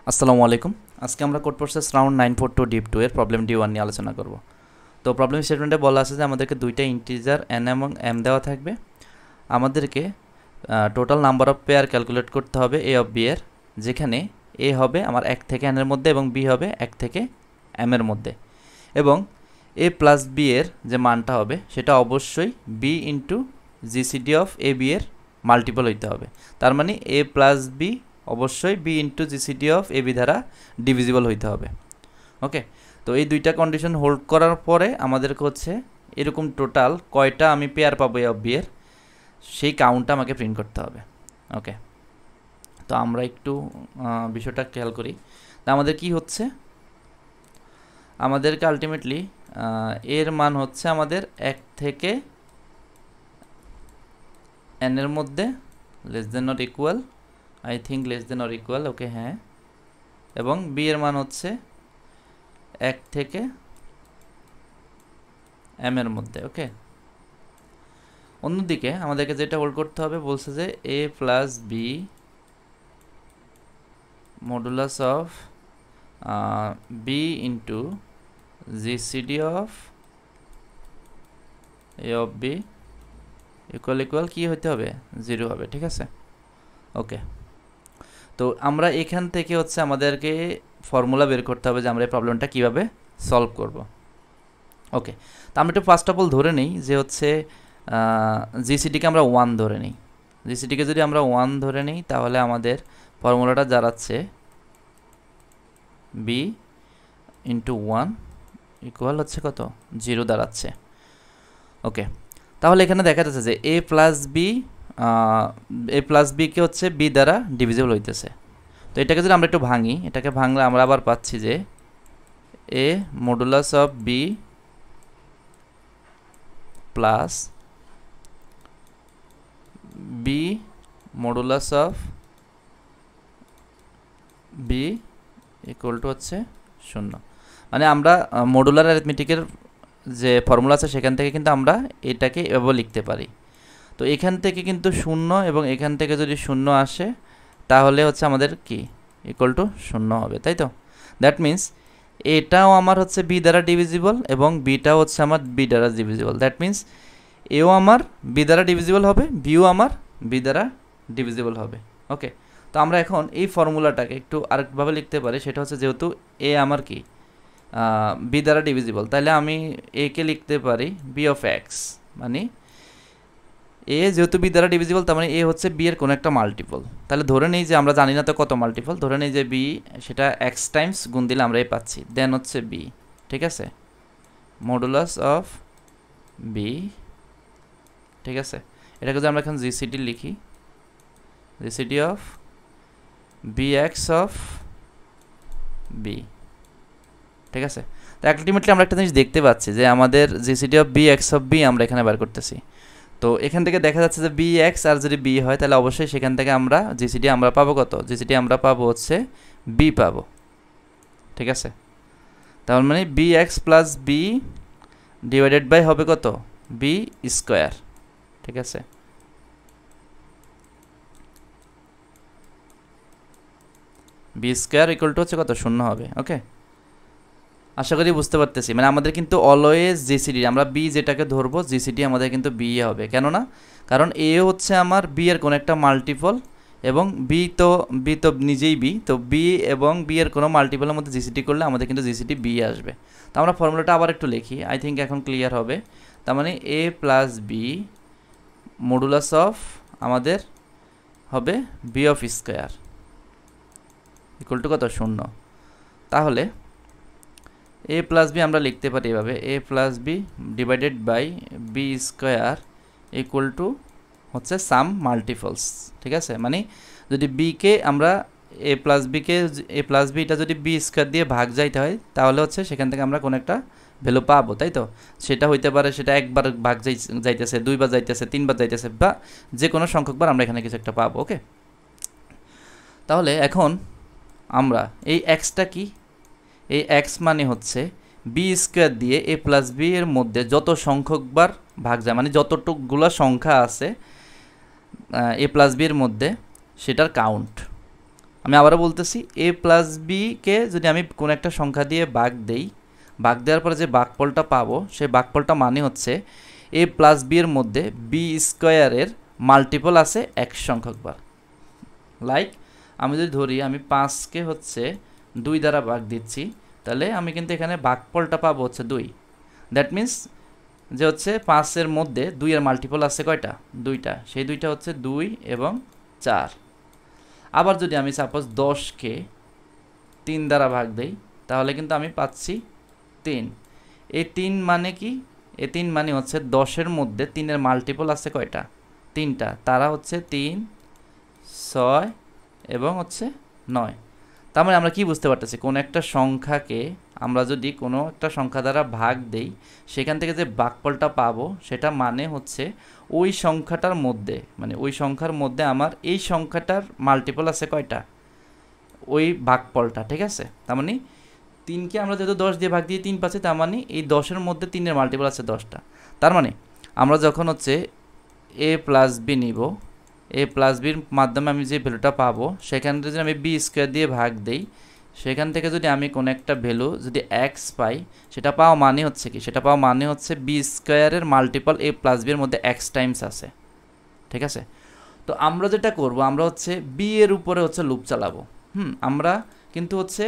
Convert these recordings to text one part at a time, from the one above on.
আসসালামু আলাইকুম। আজকে আমরা কোড প্রসেস রাউন্ড 942 ডিপ 2 এর প্রবলেম D1 নিয়ে আলোচনা করব। তো প্রবলেম স্টেটমেন্টে বলা আছে যে আমাদেরকে দুইটা ইন্টিজার n এবং m দেওয়া থাকবে। আমাদেরকে total number of pair calculate করতে হবে a অফ b এর, যেখানে a হবে আমার 1 থেকে n এর মধ্যে এবং b হবে 1 থেকে m এর মধ্যে, এবং a প্লাস b এর যে মানটা হবে সেটা অবশ্যই b into GCD of a b এর মাল্টিপল হইতে হবে। তার মানে a প্লাস b অবশ্যই b into GCD of a b দ্বারা ডিভিজিবল হইতে হবে। ওকে, তো এই দুইটা কন্ডিশন হোল্ড করার পরে আমাদেরকে হচ্ছে এরকম টোটাল কয়টা আমি পেয়ার পাবো এ অফ বি এর, সেই কাউন্টটা আমাকে প্রিন্ট করতে হবে। ওকে, তো আমরা একটু বিষয়টা খেয়াল করি। তা আমাদের কি হচ্ছে, আমাদেরকে আলটিমেটলি এর মান হচ্ছে আমাদের 1 থেকে n এর মধ্যে less than not equal, I think less than or equal, okay হ্যাঁ, এবং বি এর মান হচ্ছে 1 থেকে m এর মধ্যে। ওকে, অন্যদিকে আমাদেরকে যেটা হোল্ড করতে হবে বলছে যে a plus B modulus of B into GCD of A of B equal equal কী হতে হবে, 0 হবে। ঠিক আছে, ওকে। তো আমরা এখান থেকে হচ্ছে আমাদেরকে ফর্মুলা বের করতে হবে যে আমরা এই প্রবলেমটা কীভাবে সলভ করব। ওকে, তো আমরা একটু ফার্স্ট অফ অল ধরে নিই যে হচ্ছে জিসিডিকে আমরা 1 ধরে নিই। জিসিডিকে যদি আমরা 1 ধরে নিই তাহলে আমাদের ফর্মুলাটা দাঁড়াচ্ছে বি ইন্টু 1 ইকুয়াল হচ্ছে কত, 0 দাঁড়াচ্ছে। ওকে, তাহলে এখানে দেখা যাচ্ছে যে এ প্লাস বিকে হচ্ছে বি দ্বারা ডিভিজিবল হইতেছে। তো এটাকে যদি আমরা একটু ভাঙি, এটাকে ভাঙলে আমরা আবার পাচ্ছি যে A modulus of B plus B modulus of B equal to হচ্ছে 0। মানে আমরা মডুলার অ্যারিথমেটিকের যে ফর্মুলা আছে সেখান থেকে কিন্তু আমরা এটাকে এভাবে লিখতে পারি। তো এখান থেকে কিন্তু 0 এবং এখান থেকে যদি 0 আসে তাহলে হচ্ছে আমাদের কি ইকুয়াল টু 0 হবে, তাই তো? দ্যাট মিন্স এটাও আমার হচ্ছে বি দ্বারা ডিভিজিবল এবং বিটাও হচ্ছে আমার বি দ্বারা ডিভিজিবল। দ্যাট মিন্স এও আমার বি দ্বারা ডিভিজিবল হবে, বিও আমার বি দ্বারা ডিভিজিবল হবে। ওকে, তো আমরা এখন এই ফর্মুলাটাকে একটু আরেকভাবে লিখতে পারি, সেটা হচ্ছে যেহেতু এ আমার কি বি দ্বারা ডিভিজিবল, তাহলে আমি এ কে লিখতে পারি বি অফ এক্স। মানে এ যেহেতু বি দ্বারা ডিভিজিবল, তার মানে এ হচ্ছে বি এর কোনো একটা মাল্টিপল। তাহলে ধরে নেই যে আমরা জানি না তো কত মাল্টিপল, ধরে নেই যে বি সেটা এক্স টাইমস গুণ দিলে আমরা এ পাচ্ছি, দেন হচ্ছে বি। ঠিক আছে, মডুলাস অফ বি। ঠিক আছে, এটাকে যদি আমরা এখন জিসিডি লিখি, GCD of b x of b. ঠিক আছে, তো আলটিমেটলি আমরা একটা জিনিস দেখতে পাচ্ছি যে আমাদের GCD of b x of b আমরা এখানে বার করতেছি। তো এখান থেকে দেখা যাচ্ছে যে বি এক্স আর যদি বি হয় তাহলে অবশ্যই সেখান থেকে আমরা জিসিডি আমরা পাবো কত, জিসিডি আমরা পাবো হচ্ছে বি পাবো। ঠিক আছে, তার মানে b x plus B divided by হবে কত, বি স্কোয়ার। ঠিক আছে, বি স্কোয়ার ইকুয়াল টু হচ্ছে কত, 0 হবে। ওকে, আশা করি বুঝতে পারতেছি। মানে আমাদের কিন্তু অলওয়েজ জিসিডি, আমরা বি যেটাকে ধরবো জিসিডি আমাদের কিন্তু বি হবে, কেননা কারণ এ হচ্ছে আমার বি এর কোনো একটা মাল্টিপল এবং বি তো নিজেই বি, তো বি এবং বি এর কোনো মাল্টিপলের মধ্যে জিসিডি করলে আমাদের কিন্তু জিসিডি বি আসবে। তো আমরা ফর্মুলাটা আবার একটু লিখি, আই থিঙ্ক এখন ক্লিয়ার হবে। তার মানে a plus B modulus of আমাদের হবে b of square equal to কত, 0। তাহলে এ প্লাস বি আমরা লিখতে পারি এভাবে, A plus B divided by B square equal to হচ্ছে সাম মাল্টিপলস। ঠিক আছে, মানে যদি বিকে আমরা এ প্লাস বিটা যদি বি স্কোয়ার দিয়ে ভাগ যাইতে হয় তাহলে হচ্ছে সেখান থেকে আমরা কোনো একটা ভ্যালু পাবো, তাই তো? সেটা হইতে পারে সেটা একবার ভাগ যাইতেছে, 2বার যাইতেছে, 3বার যাইতেছে, বা যে কোনো সংখ্যকবার আমরা এখানে কিছু একটা পাবো। ওকে, তাহলে এখন আমরা এই এক্সটা কি, এই এক্স মানে হচ্ছে বি স্কোয়ার দিয়ে এ প্লাস বি এর মধ্যে যত সংখ্যকবার ভাগ যায়, মানে যতটুকগুলো সংখ্যা আছে এ প্লাস বি এর মধ্যে সেটার কাউন্ট। আমি আবারও বলতেছি a প্লাস বিকে যদি আমি কোনো একটা সংখ্যা দিয়ে ভাগ দেই, ভাগ দেওয়ার পরে যে ভাগফলটা পাবো সেই ভাগফলটা মানে হচ্ছে a প্লাস বি এর মধ্যে বি স্কোয়ারের মাল্টিপল আছে এক সংখ্যক বার। লাইক আমি যদি ধরি আমি 5কে হচ্ছে 2 দ্বারা ভাগ দিচ্ছি, তাহলে আমি কিন্তু এখানে ভাগফলটা পাবো হচ্ছে 2। দ্যাট মিন্স যে হচ্ছে 5-এর মধ্যে 2 এর মাল্টিপল আছে কয়টা? 2টা। সেই 2টা হচ্ছে 2 এবং 4। আবার যদি আমি সাপোজ 10কে 3 দ্বারা ভাগ দেই, তাহলে কিন্তু আমি পাচ্ছি 3। এই 3 মানে কি? এই 3 মানে হচ্ছে 10-এর মধ্যে 3-এর মাল্টিপল আছে কয়টা? 3টা। তারা হচ্ছে 3, 6 এবং হচ্ছে 9। তার মানে আমরা কি বুঝতে পারতেছি, কোনো একটা সংখ্যাকে আমরা যদি কোনো একটা সংখ্যা দ্বারা ভাগ দেই, সেখান থেকে যে ভাগফলটা পাবো সেটা মানে হচ্ছে ওই সংখ্যাটার মধ্যে, মানে ওই সংখ্যার মধ্যে আমার এই সংখ্যাটার মাল্টিপল আছে কয়টা? ওই ভাগফলটা, ঠিক আছে? তার মানে 3কে আমরা যেহেতু 10 দিয়ে ভাগ দিয়ে 3 পাচ্ছি, তার মানে এই 10-এর মধ্যে 3-এর মাল্টিপল আছে 10টা। তার মানে আমরা যখন হচ্ছে a প্লাস বি নিব, a প্লাস বির মাধ্যমে আমি যে ভ্যালুটা পাবো সেখান থেকে যদি আমি বি স্কোয়ার দিয়ে ভাগ দেই, সেখান থেকে যদি আমি কোনো একটা ভ্যালু যদি এক্স পাই, সেটা পাওয়া মানে হচ্ছে কি? সেটা পাওয়া মানে হচ্ছে বি স্কোয়ারের মাল্টিপল a প্লাস বির মধ্যে এক্স টাইমস আছে, ঠিক আছে? তো আমরা যেটা করব, আমরা হচ্ছে বি এর উপরে হচ্ছে লুপ চালাবো। আমরা কিন্তু হচ্ছে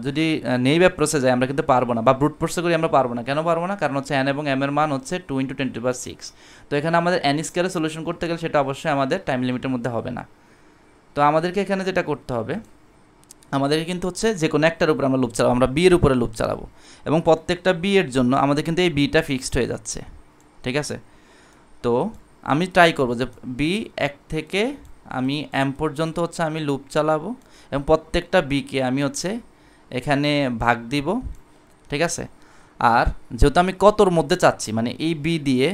যদি নেইবার প্রসেসে যাই আমরা কিন্তু পারবো না, বা ব্রুট ফোর্সে করি আমরা পারবো না। কেন পারবো না? কারণ হচ্ছে n এবং m এর মান হচ্ছে 2 × 10⁶। তো এখানে আমাদের n স্কোয়ারে সলিউশন করতে গেলে সেটা অবশ্যই আমাদের টাইম লিমিটের মধ্যে হবে না। তো আমাদেরকে এখানে যেটা করতে হবে, আমাদেরকে কিন্তু হচ্ছে যে কোনো একটার উপরে আমরা লুপ চালাবো, আমরা বি এর উপরে লুপ চালাবো, এবং প্রত্যেকটা বি এর জন্য আমাদের কিন্তু এই বিটা ফিক্সড হয়ে যাচ্ছে, ঠিক আছে? তো আমি ট্রাই করবো যে বি 1 থেকে আমি m পর্যন্ত হচ্ছে আমি লুপ চালাবো, এবং প্রত্যেকটা বিকে আমি হচ্ছে এখানে ভাগ দিব, ঠিক আছে? আর যেহেতু আমি কতর মধ্যে চাচ্ছি, মানে এই বি দিয়ে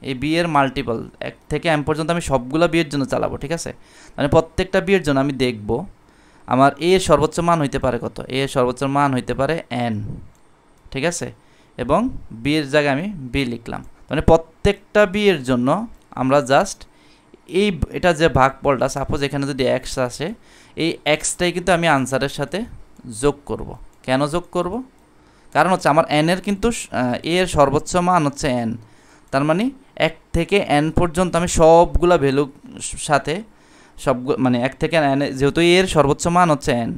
এই বি এর মাল্টিপল 1 থেকে m পর্যন্ত আমি সবগুলো বি এর জন্য চালাবো, ঠিক আছে? মানে প্রত্যেকটা বি এর জন্য আমি দেখব আমার a এর সর্বোচ্চ মান হইতে পারে কত? a এর সর্বোচ্চ মান হইতে পারে n, ঠিক আছে? এবং বি এর জায়গায় আমি বি লিখলাম। মানে প্রত্যেকটা বি এর জন্য আমরা জাস্ট এটা যে ভাগফলটা, সাপোজ এখানে যদি এক্স আসে, এই এক্সটাই কিন্তু আমি আনসারের সাথে যোগ করব। কেন যোগ করব? কারণ হচ্ছে আমার n এর কিন্তু এর সর্বোচ্চ মান হচ্ছে n। তার মানে 1 থেকে n পর্যন্ত আমি সবগুলা ভ্যালু সাথে মানে 1 থেকে n, যেহেতু এর সর্বোচ্চ মান হচ্ছে n,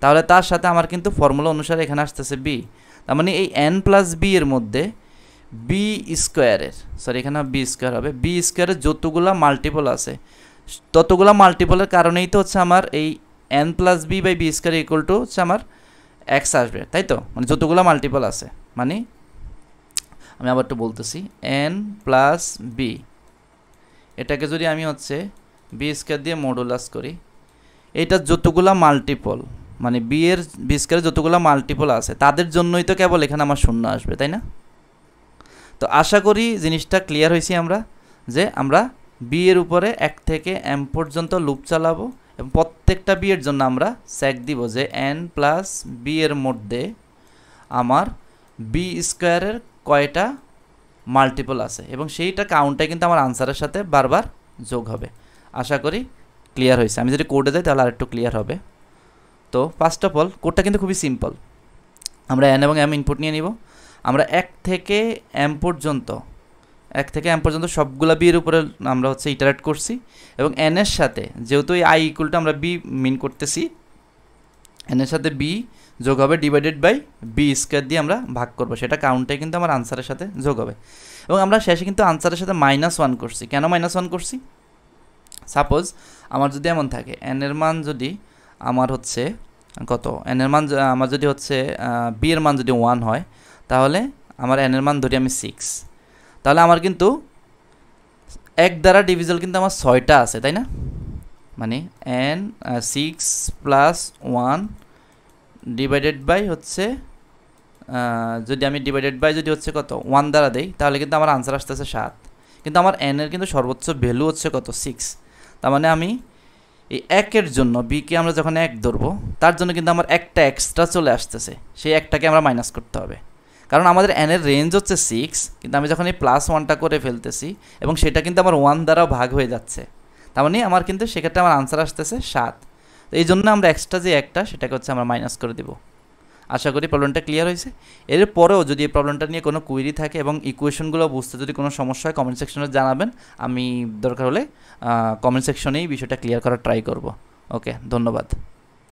তাহলে তার সাথে আমার কিন্তু ফর্মুলা অনুসারে এখানে আসতেছে b। তার মানে এই n প্লাস বি এর মধ্যে বি স্কোয়ারের, সরি এখানে বি স্কোয়ার হবে, বি স্কোয়ারের যতগুলা মাল্টিপল আছে ততগুলা মাল্টিপলের কারণেই তো হচ্ছে আমার এই n plus b by B square equal to হচ্ছে আমার এক্স আসবে, তাই তো? মানে যতগুলা মাল্টিপল আছে, মানে আমি আবার একটু বলতেছি, n প্লাস বি, এটাকে যদি আমি হচ্ছে বি স্কোয়ার দিয়ে মডুলাস করি, এটা যতগুলা মাল্টিপল, মানে বি স্কোয়ারের যতগুলা মাল্টিপল আছে তাদের জন্যই তো কেবল এখানে আমার শূন্য আসবে, তাই না? তো আশা করি জিনিসটা ক্লিয়ার হয়েছি আমরা, যে আমরা বি এর উপরে 1 থেকে m পর্যন্ত লুপ চালাবো, এবং প্রত্যেকটা বি এর জন্য আমরা সেক দিব যে n প্লাস বি এর মধ্যে আমার বি স্কোয়ারের কয়টা মাল্টিপল আছে, এবং সেইটা কাউন্টটাই কিন্তু আমার আনসারের সাথে বারবার যোগ হবে। আশা করি ক্লিয়ার হয়েছে। আমি যদি কোডে যাই তাহলে আরেকটু ক্লিয়ার হবে। তো ফার্স্ট অফ অল কোডটা কিন্তু খুবই সিম্পল। আমরা n এবং m ইনপুট নিয়ে নিব, আমরা 1 থেকে m পর্যন্ত সবগুলা বি এর উপরে আমরা হচ্ছে ইটারেট করছি, এবং n এর সাথে যেহেতু এই i ইকুয়াল টু আমরা b মিন করতেছি, n এর সাথে b যোগ হবে ডিভাইডেড বাই বি স্কোয়ার দিয়ে আমরা ভাগ করব, সেটা কাউন্টটাই কিন্তু আমার আনসারের সাথে যোগ হবে। এবং আমরা শেষে কিন্তু আনসারের সাথে -1 করছি। কেন -1 করছি? সাপোজ আমার যদি এমন থাকে n এর মান যদি আমার হচ্ছে কত, n এর মান আমার যদি হচ্ছে b এর মান যদি 1 হয়, তাহলে আমার n এর মান ধরি আমি 6, তাহলে আমার কিন্তু 1 দ্বারা ডিভিজল কিন্তু আমার 6টা আছে, তাই না? মানে n 6 প্লাস 1 ডিভাইডেড বাই হচ্ছে যদি আমি ডিভাইডেড বাই যদি হচ্ছে কত 1 দ্বারা দেই, তাহলে কিন্তু আমার আনসার আসতেছে 7। কিন্তু আমার n এর কিন্তু সর্বোচ্চ ভ্যালু হচ্ছে কত? 6। তার মানে আমি এই 1 এর জন্য b কে আমরা যখন 1 ধরবো, তার জন্য কিন্তু আমার একটা এক্সট্রা চলে আসতেছে, সেই একটাকে আমরা মাইনাস করতে হবে। কারণ আমাদের n এর রেঞ্জ হচ্ছে 6, কিন্তু আমি যখন এই +1টা করে ফেলতেছি এবং সেটা কিন্তু আমার 1 দ্বারাও ভাগ হয়ে যাচ্ছে, তার মানে আমার কিন্তু সেক্ষেত্রে আমার আনসার আসতেছে 7। তো এই জন্য আমরা এক্সট্রা যে একটা সেটাকে হচ্ছে আমরা মাইনাস করে দেব। আশা করি প্রবলেমটা ক্লিয়ার হয়েছে। এর পরেও যদি এই প্রবলেমটা নিয়ে কোনো কুয়েরি থাকে এবং ইকুয়েশনগুলো বুঝতে যদি কোনো সমস্যা হয় কমেন্ট সেকশনে জানাবেন, আমি দরকার হলে কমেন্ট সেকশনেই বিষয়টা ক্লিয়ার করার ট্রাই করব। ওকে, ধন্যবাদ।